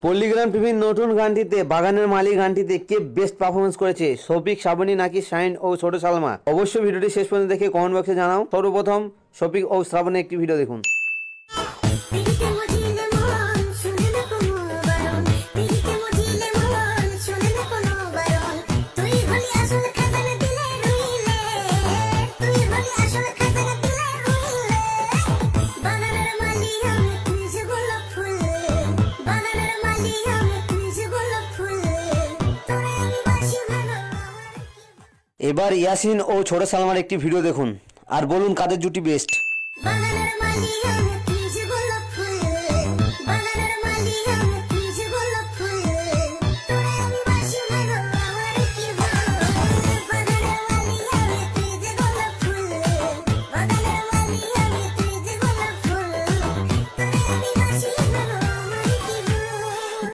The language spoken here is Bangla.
পল্লিগ্রাম টিভির নতুন গানটিতে বাগানের মালি গানটিতে কে বেস্ট পারফরমেন্স করেছে, শফিক, শ্রাবণী নাকি শাইন ও ছোট সালমা? অবশ্যই ভিডিওটি শেষ পর্যন্ত দেখে কমেন্ট বক্সে জানাও। সর্বপ্রথম শফিক ও শ্রাবণীর একটি ভিডিও দেখুন। এবার ইয়াসিন ও ছোট সালমার একটি ভিডিও দেখুন আর বলুন কাদের জুটি বেস্ট।